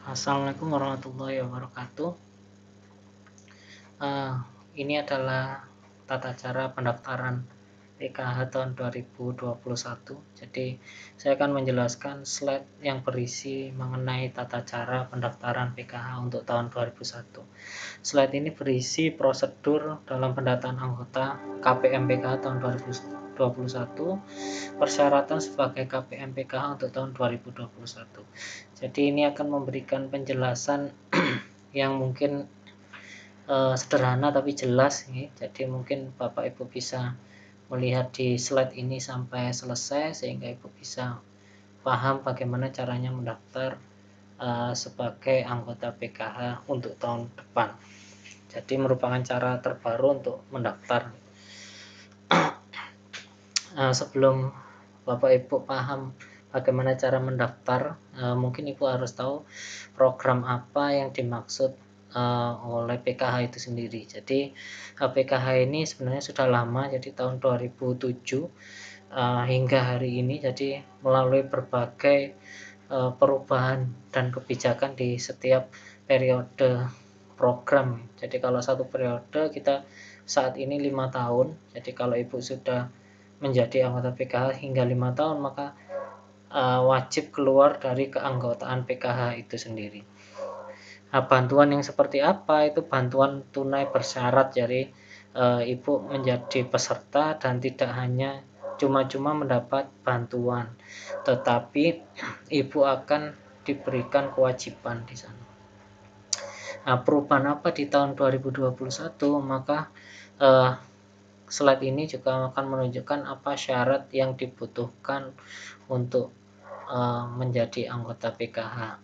Assalamualaikum warahmatullahi wabarakatuh. Ini adalah tata cara pendaftaran PKH tahun 2021. Jadi saya akan menjelaskan slide yang berisi mengenai tata cara pendaftaran PKH untuk tahun 2021. Slide ini berisi prosedur dalam pendataan anggota KPM PKH tahun 2021, persyaratan sebagai KPM PKH untuk tahun 2021. Jadi ini akan memberikan penjelasan yang mungkin sederhana tapi jelas nih. Jadi mungkin Bapak Ibu bisa melihat di slide ini sampai selesai sehingga Ibu bisa paham bagaimana caranya mendaftar sebagai anggota PKH untuk tahun depan. Jadi merupakan cara terbaru untuk mendaftar. Sebelum Bapak Ibu paham bagaimana cara mendaftar, mungkin Ibu harus tahu program apa yang dimaksud oleh PKH itu sendiri. Jadi PKH ini sebenarnya sudah lama, jadi tahun 2007 hingga hari ini, jadi melalui berbagai perubahan dan kebijakan di setiap periode program. Jadi kalau satu periode kita saat ini 5 tahun, jadi kalau Ibu sudah menjadi anggota PKH hingga 5 tahun, maka wajib keluar dari keanggotaan PKH itu sendiri. Nah, bantuan yang seperti apa? Itu bantuan tunai bersyarat. Jadi Ibu menjadi peserta dan tidak hanya cuma-cuma mendapat bantuan, tetapi Ibu akan diberikan kewajiban di sana. Nah, perubahan apa di tahun 2021? Maka slide ini juga akan menunjukkan apa syarat yang dibutuhkan untuk menjadi anggota PKH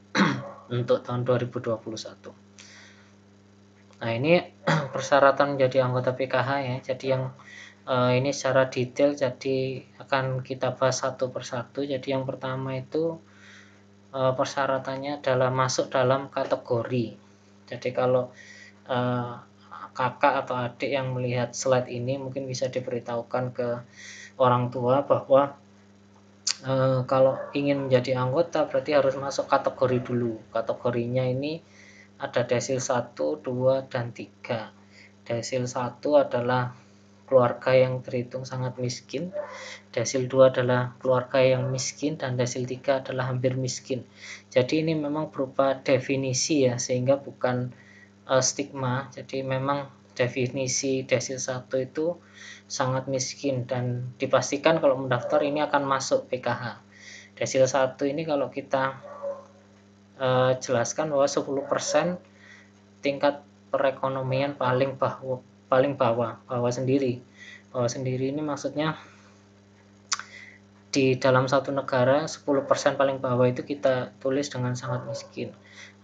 untuk tahun 2021. Nah, ini persyaratan menjadi anggota PKH ya. Jadi yang ini secara detail, jadi akan kita bahas satu persatu. Jadi yang pertama itu persyaratannya adalah masuk dalam kategori. Jadi kalau kakak atau adik yang melihat slide ini mungkin bisa diberitahukan ke orang tua bahwa kalau ingin menjadi anggota berarti harus masuk kategori dulu. Kategorinya ini ada desil 1, 2, dan 3. Desil 1 adalah keluarga yang terhitung sangat miskin, desil 2 adalah keluarga yang miskin, dan desil 3 adalah hampir miskin. Jadi ini memang berupa definisi ya, sehingga bukan stigma. Jadi memang definisi desil 1 itu sangat miskin dan dipastikan kalau mendaftar ini akan masuk PKH. Desil 1 ini kalau kita jelaskan bahwa 10% tingkat perekonomian paling bawah sendiri. Bawah sendiri ini maksudnya di dalam satu negara 10% paling bawah itu kita tulis dengan sangat miskin.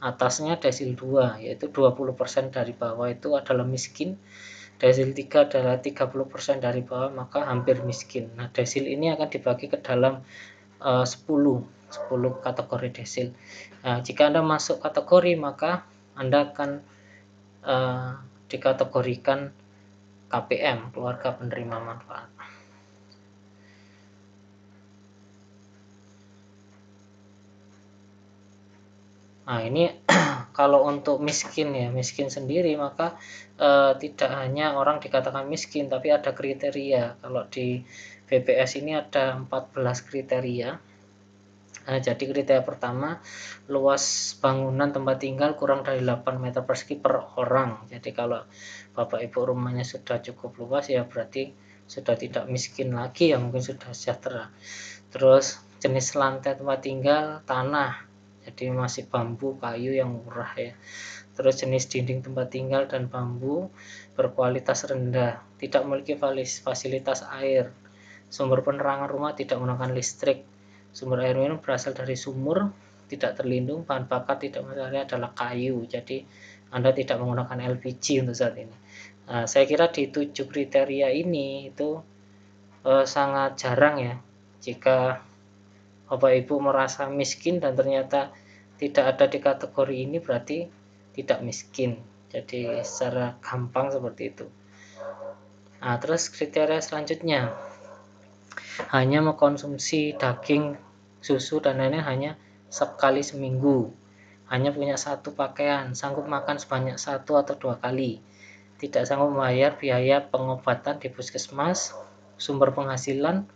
Atasnya desil 2 yaitu 20% dari bawah itu adalah miskin. Desil 3 adalah 30% dari bawah, maka hampir miskin. Nah, desil ini akan dibagi ke dalam 10 kategori desil. Nah, jika Anda masuk kategori, maka Anda akan dikategorikan KPM, keluarga penerima manfaat. Nah, ini kalau untuk miskin ya, miskin sendiri, maka tidak hanya orang dikatakan miskin, tapi ada kriteria. Kalau di BPS ini ada 14 kriteria. Nah, jadi kriteria pertama, luas bangunan tempat tinggal kurang dari 8 meter persegi per orang. Jadi kalau Bapak Ibu rumahnya sudah cukup luas ya berarti sudah tidak miskin lagi ya, mungkin sudah sejahtera. Terus jenis lantai tempat tinggal tanah, jadi masih bambu kayu yang murah ya. Terus jenis dinding tempat tinggal dan bambu berkualitas rendah, tidak memiliki fasilitas air, sumber penerangan rumah tidak menggunakan listrik, sumber air minum berasal dari sumur, tidak terlindung, bahan bakar tidak mencari adalah kayu. Jadi Anda tidak menggunakan LPG untuk saat ini. Nah, saya kira di 7 kriteria ini itu sangat jarang ya jika Bapak Ibu merasa miskin dan ternyata tidak ada di kategori ini, berarti tidak miskin. Jadi secara gampang seperti itu. Nah, terus kriteria selanjutnya, hanya mengkonsumsi daging, susu, dan lainnya hanya sekali seminggu. hanya punya satu pakaian, sanggup makan sebanyak 1 atau 2 kali, tidak sanggup membayar biaya pengobatan di puskesmas, sumber penghasilan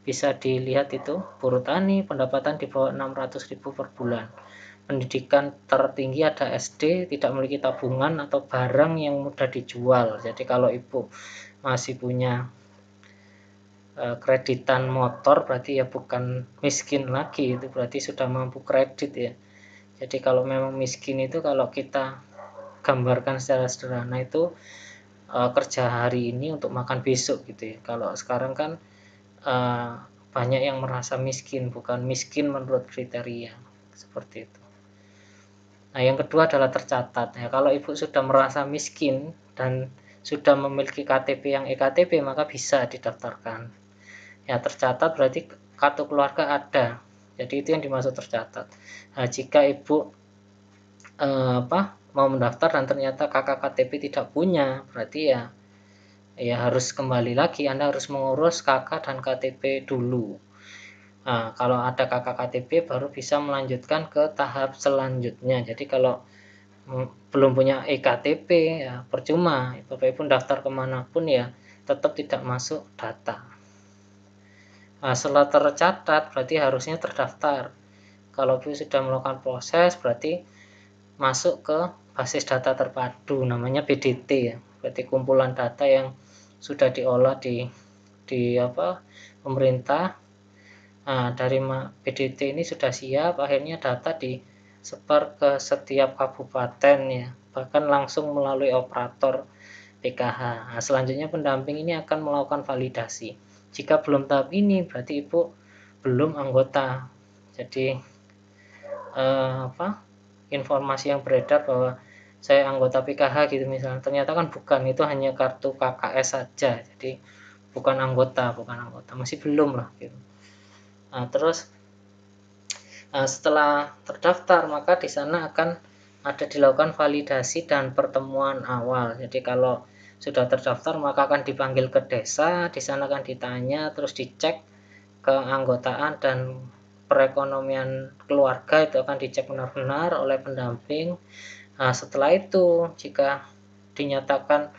bisa dilihat itu buruh tani, pendapatan di bawah 600.000 per bulan, pendidikan tertinggi ada SD, tidak memiliki tabungan atau barang yang mudah dijual. Jadi kalau ibu masih punya kreditan motor berarti ya bukan miskin lagi, itu berarti sudah mampu kredit ya. Jadi kalau memang miskin itu kalau kita gambarkan secara sederhana itu kerja hari ini untuk makan besok gitu ya. Kalau sekarang kan banyak yang merasa miskin, bukan miskin menurut kriteria seperti itu. Nah, yang kedua adalah tercatat. Ya, kalau ibu sudah merasa miskin dan sudah memiliki KTP yang eKTP maka bisa didaftarkan. Ya, tercatat berarti kartu keluarga ada. Jadi itu yang dimaksud tercatat. Nah, jika ibu mau mendaftar dan ternyata kakak KTP tidak punya, berarti ya harus kembali lagi, Anda harus mengurus kakak dan KTP dulu. Nah, kalau ada kakak KTP baru bisa melanjutkan ke tahap selanjutnya. Jadi kalau belum punya eKTP ya percuma, Bapak Ibu daftar kemanapun ya tetap tidak masuk data. Nah, setelah tercatat berarti harusnya terdaftar. Kalau Ibu sudah melakukan proses berarti masuk ke basis data terpadu, namanya BDT ya. Berarti kumpulan data yang sudah diolah di pemerintah. Nah, dari BDT ini sudah siap, akhirnya data disebar ke setiap kabupaten ya, bahkan langsung melalui operator PKH. Nah, selanjutnya pendamping ini akan melakukan validasi. Jika belum tahap ini berarti Ibu belum anggota. Jadi informasi yang beredar bahwa saya anggota PKH gitu misalnya, ternyata kan bukan, itu hanya kartu KKS saja. Jadi bukan anggota, masih belum lah gitu. Nah, terus setelah terdaftar maka di sana akan ada dilakukan validasi dan pertemuan awal. Jadi kalau sudah terdaftar maka akan dipanggil ke desa, di sana akan ditanya, terus dicek keanggotaan dan perekonomian keluarga itu akan dicek benar-benar oleh pendamping. Nah, setelah itu jika dinyatakan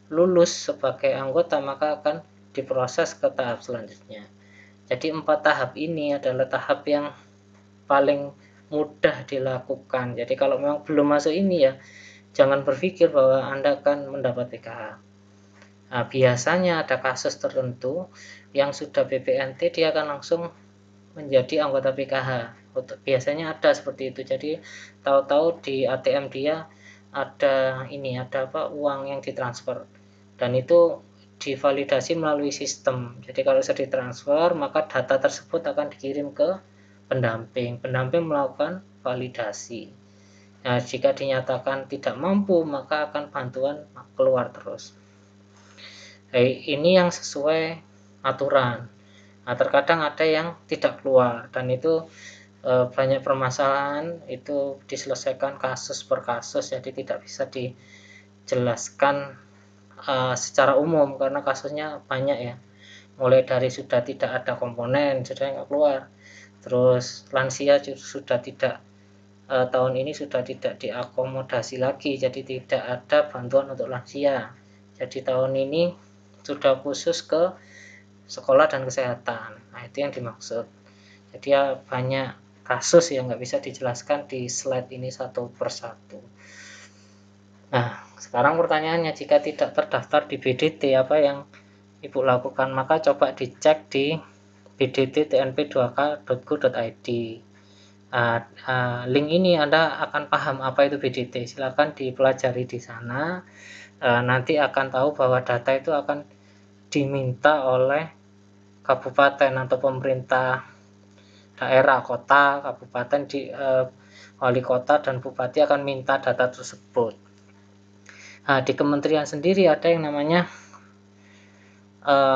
lulus sebagai anggota maka akan diproses ke tahap selanjutnya. Jadi 4 tahap ini adalah tahap yang paling mudah dilakukan. Jadi kalau memang belum masuk ini ya jangan berpikir bahwa Anda akan mendapat PKH. Nah, biasanya ada kasus tertentu yang sudah BPNT dia akan langsung menjadi anggota PKH. Biasanya ada seperti itu. Jadi tahu-tahu di ATM dia ada uang yang ditransfer dan itu divalidasi melalui sistem. Jadi kalau sudah ditransfer maka data tersebut akan dikirim ke pendamping melakukan validasi. Nah, jika dinyatakan tidak mampu maka akan bantuan keluar terus. Ini yang sesuai aturan. Nah, terkadang ada yang tidak keluar dan itu banyak permasalahan, itu diselesaikan kasus per kasus, jadi tidak bisa dijelaskan secara umum karena kasusnya banyak ya. Mulai dari sudah tidak ada komponen, sudah nggak keluar, terus lansia sudah tidak tahun ini sudah tidak diakomodasi lagi, jadi tidak ada bantuan untuk lansia. Jadi tahun ini sudah khusus ke sekolah dan kesehatan. Nah, itu yang dimaksud. Jadi ya banyak kasus yang nggak bisa dijelaskan di slide ini satu persatu. Nah, sekarang pertanyaannya, jika tidak terdaftar di BDT, apa yang Ibu lakukan? Maka coba dicek di bdt.tnp2k.go.id. Link ini Anda akan paham apa itu BDT. Silakan dipelajari di sana. Nanti akan tahu bahwa data itu akan diminta oleh kabupaten atau pemerintah daerah, kota, kabupaten, wali kota dan bupati akan minta data tersebut. Nah, di kementerian sendiri ada yang namanya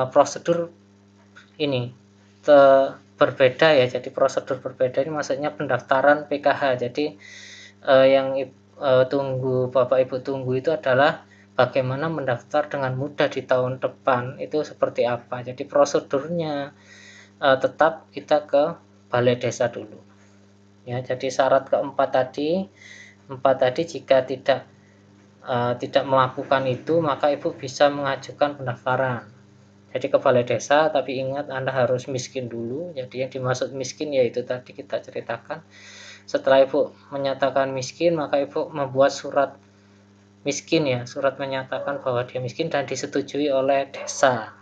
prosedur ini berbeda ya. Jadi prosedur berbeda ini maksudnya pendaftaran PKH. Jadi yang Bapak Ibu tunggu itu adalah bagaimana mendaftar dengan mudah di tahun depan, itu seperti apa. Jadi prosedurnya tetap kita ke balai desa dulu Ya, jadi syarat keempat tadi, jika tidak melakukan itu, maka ibu bisa mengajukan pendaftaran. Jadi ke balai desa, tapi ingat Anda harus miskin dulu. Jadi yang dimaksud miskin yaitu tadi kita ceritakan. Setelah ibu menyatakan miskin, maka ibu membuat surat miskin ya, surat menyatakan bahwa dia miskin dan disetujui oleh desa.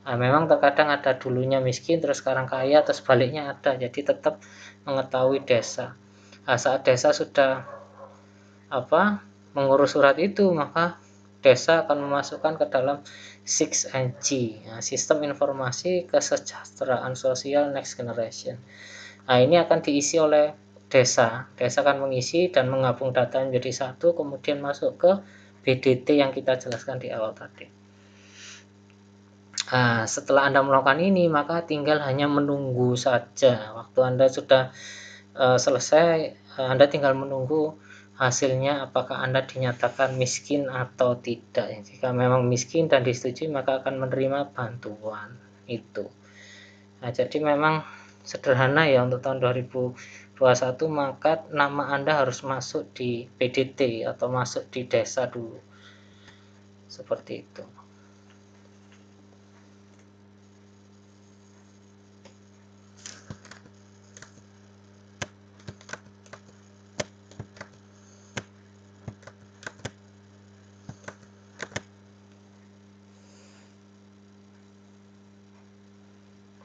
Nah, memang terkadang ada dulunya miskin terus sekarang kaya, terus baliknya ada, jadi tetap mengetahui desa. Nah, saat desa sudah mengurus surat itu, maka desa akan memasukkan ke dalam 6NG, nah, Sistem Informasi Kesejahteraan Sosial Next Generation. Nah, ini akan diisi oleh desa. Desa akan mengisi dan menggabung data menjadi satu, kemudian masuk ke BDT yang kita jelaskan di awal tadi. Nah, setelah Anda melakukan ini, maka tinggal hanya menunggu saja. Waktu Anda sudah selesai, Anda tinggal menunggu hasilnya apakah Anda dinyatakan miskin atau tidak. Jika memang miskin dan disetujui, maka akan menerima bantuan itu. Nah, jadi memang sederhana ya untuk tahun 2021, maka nama Anda harus masuk di PDT atau masuk di desa dulu. Seperti itu.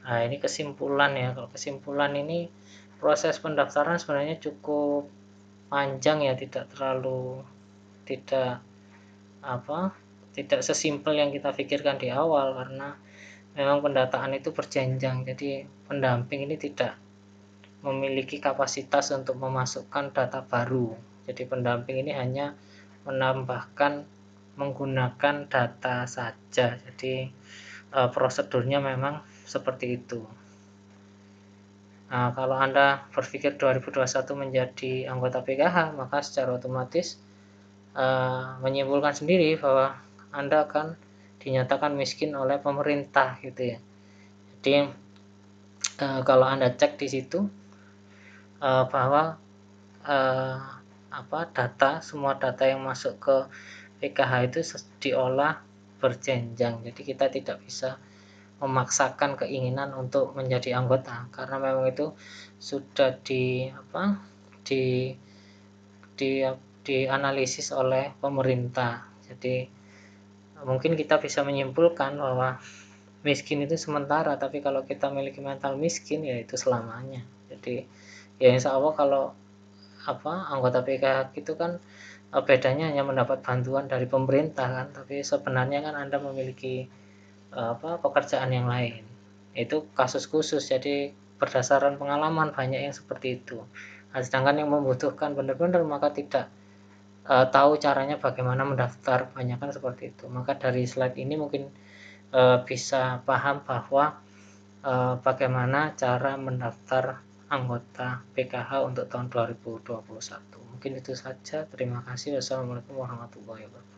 Nah, ini kesimpulan ya. Kalau kesimpulan ini, proses pendaftaran sebenarnya cukup panjang ya, tidak tidak sesimpel yang kita pikirkan di awal, karena memang pendataan itu berjenjang. Jadi pendamping ini tidak memiliki kapasitas untuk memasukkan data baru. Jadi pendamping ini hanya menambahkan menggunakan data saja. Jadi prosedurnya memang seperti itu. Nah, kalau Anda berpikir 2021 menjadi anggota PKH, maka secara otomatis menyimpulkan sendiri bahwa Anda akan dinyatakan miskin oleh pemerintah gitu ya. Jadi kalau Anda cek di situ bahwa semua data yang masuk ke PKH itu diolah berjenjang. Jadi kita tidak bisa memaksakan keinginan untuk menjadi anggota, karena memang itu sudah dianalisis oleh pemerintah. Jadi mungkin kita bisa menyimpulkan bahwa miskin itu sementara, tapi kalau kita memiliki mental miskin ya itu selamanya. Jadi ya insya Allah kalau anggota PKH itu kan bedanya hanya mendapat bantuan dari pemerintah kan, tapi sebenarnya kan Anda memiliki pekerjaan yang lain. Itu kasus khusus, jadi berdasarkan pengalaman banyak yang seperti itu. Nah, sedangkan yang membutuhkan benar-benar maka tidak tahu caranya bagaimana mendaftar, kebanyakan seperti itu. Maka dari slide ini mungkin bisa paham bahwa bagaimana cara mendaftar anggota PKH untuk tahun 2021. Mungkin itu saja. Terima kasih. Wassalamualaikum warahmatullahi wabarakatuh.